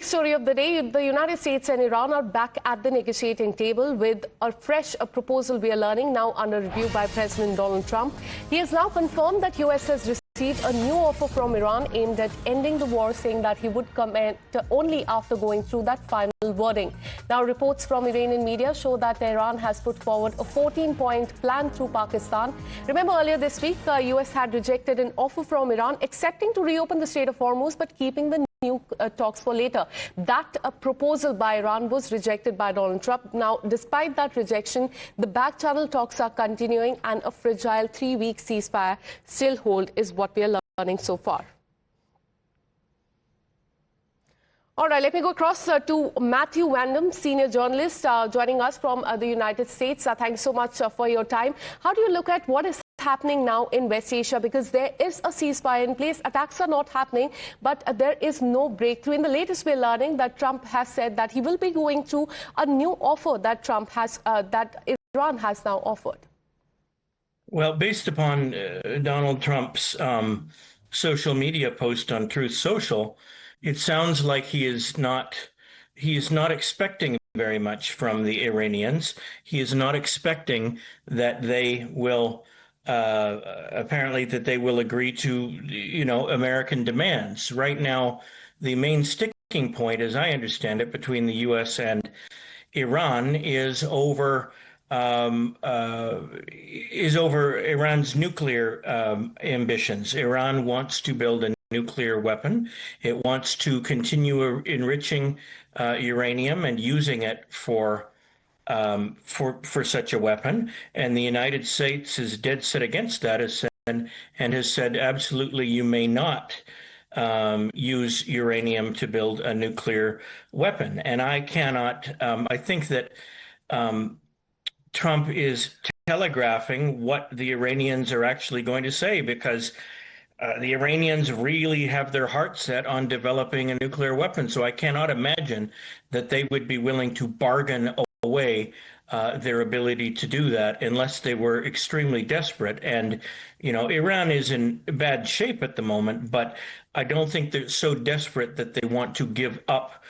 story of the day, the United States and Iran are back at the negotiating table with a fresh proposal we are learning now under review by President Donald Trump. He has now confirmed that US has received a new offer from Iran aimed at ending the war, saying that he would comment only after going through that final wording. Now, reports from Iranian media show that Iran has put forward a 14-point plan through Pakistan. Remember, earlier this week, US had rejected an offer from Iran, accepting to reopen the Strait of Hormuz, but keeping the new talks for later. That proposal by Iran was rejected by Donald Trump. Now, despite that rejection, the back-channel talks are continuing, and a fragile 3-week ceasefire still hold is what we are learning so far. All right, let me go across to Matthew Wandham, senior journalist, joining us from the United States. Thanks so much for your time. How do you look at what is happening now in West Asia? Because there is a ceasefire in place, attacks are not happening, but there is no breakthrough. In the latest, we're learning that Trump has said that he will be going through a new offer that that Iran has now offered. Well, based upon Donald Trump's social media post on Truth Social, it sounds like he is not expecting very much from the Iranians. He is not expecting that they will apparently that they will agree to, American demands. Right now, the main sticking point, as I understand it, between the U.S. and Iran is over Iran's nuclear ambitions. Iran wants to build a nuclear weapon. It wants to continue enriching uranium and using it for such a weapon, and the United States is dead set against that, and has said absolutely you may not use uranium to build a nuclear weapon. And I cannot. I think that Trump is telegraphing what the Iranians are actually going to say, because the Iranians really have their heart set on developing a nuclear weapon. So I cannot imagine that they would be willing to bargain away their ability to do that unless they were extremely desperate. And, Iran is in bad shape at the moment, but I don't think they're so desperate that they want to give up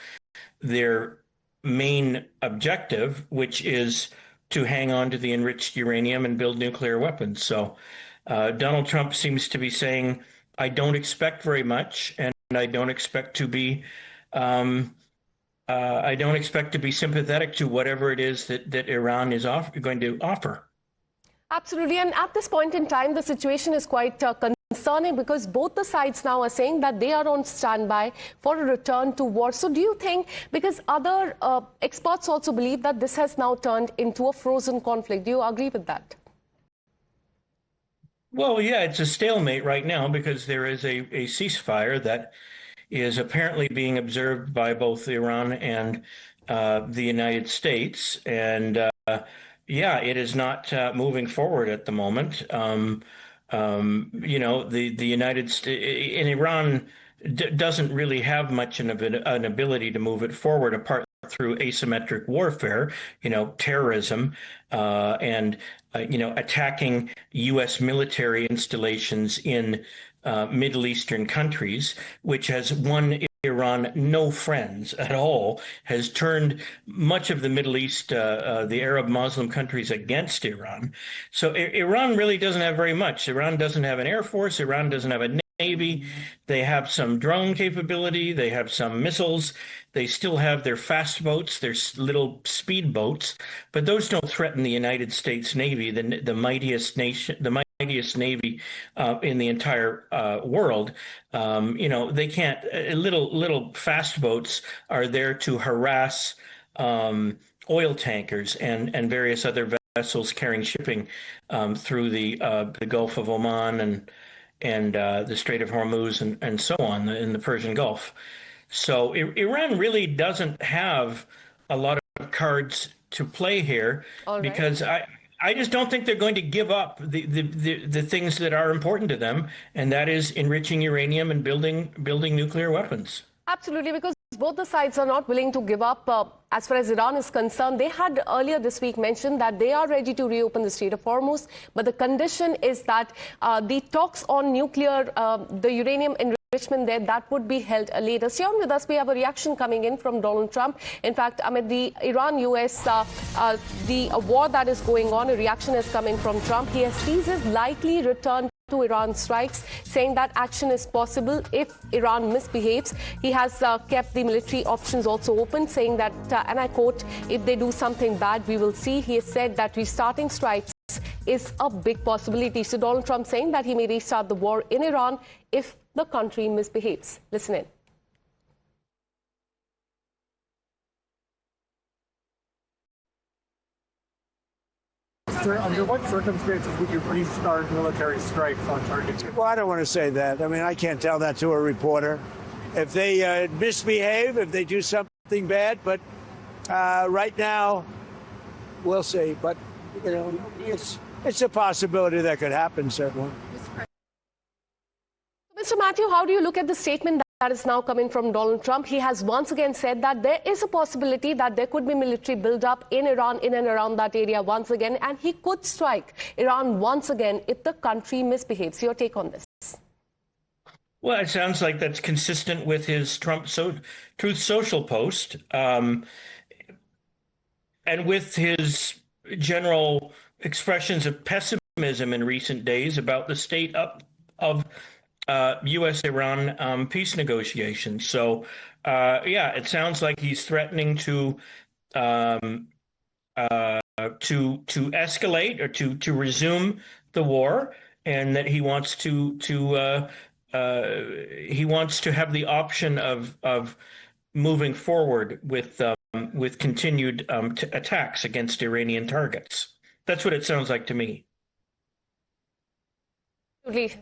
their main objective, which is to hang on to the enriched uranium and build nuclear weapons. So Donald Trump seems to be saying, I don't expect very much, and I don't expect to be sympathetic to whatever it is that Iran is going to offer. Absolutely. And at this point in time, the situation is quite concerning, because both the sides now are saying that they are on standby for a return to war. So do you think, because other experts also believe that this has now turned into a frozen conflict, do you agree with that? Well, yeah, it's a stalemate right now, because there is a ceasefire that is apparently being observed by both Iran and the United States. And yeah, it is not moving forward at the moment. The United States and Iran doesn't really have much of an ability to move it forward apart through asymmetric warfare, terrorism, and attacking U.S. military installations in Middle Eastern countries, which has won Iran no friends at all, has turned much of the Middle East, the Arab Muslim countries, against Iran. So Iran really doesn't have very much. Iran doesn't have an air force. Iran doesn't have a Navy. They have some drone capability. They have some missiles. They still have their fast boats, their little speed boats, but those don't threaten the United States Navy, the mightiest nation, the mightiest Navy in the entire world. They can't. Little fast boats are there to harass oil tankers and various other vessels carrying shipping through the Gulf of Oman and the Strait of Hormuz and so on in the Persian Gulf. So Iran really doesn't have a lot of cards to play here, because I just don't think they're going to give up the things that are important to them, and that is enriching uranium and building nuclear weapons. Absolutely, because both the sides are not willing to give up. As far as Iran is concerned, they had earlier this week mentioned that they are ready to reopen the Strait of Hormuz, but the condition is that the talks on nuclear, the uranium enrichment there, that would be held later. Stay on with us. We have a reaction coming in from Donald Trump. In fact, amid the Iran-US the war that is going on, a reaction is coming from Trump. He has teased his likely return to Iran strikes, saying that action is possible if Iran misbehaves. He has kept the military options also open, saying that, and I quote, if they do something bad, we will see. He has said that restarting strikes is a big possibility. So Donald Trump saying that he may restart the war in Iran if the country misbehaves. Listen in. Under what circumstances would you restart military strikes on targets? Well, I don't want to say that. I mean, I can't tell that to a reporter. If they misbehave, if they do something bad, but right now, we'll see. But, you know, it's a possibility that could happen, certainly. Mr. Matthew, how do you look at the statement that is now coming from Donald Trump? He has once again said that there is a possibility that there could be military buildup in Iran, in and around that area once again, and he could strike Iran once again if the country misbehaves. Your take on this? Well, it sounds like that's consistent with his Truth Social post, and with his general expressions of pessimism in recent days about the state of U.S.-Iran peace negotiations. So, yeah, it sounds like he's threatening to escalate or to resume the war, and that he wants to have the option of moving forward with continued attacks against Iranian targets. That's what it sounds like to me.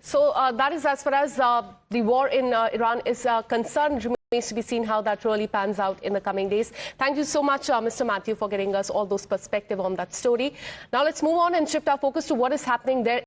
So that is as far as the war in Iran is concerned. Remains to be seen how that really pans out in the coming days. Thank you so much, Mr. Matthew, for getting us all those perspectives on that story. Now let's move on and shift our focus to what is happening there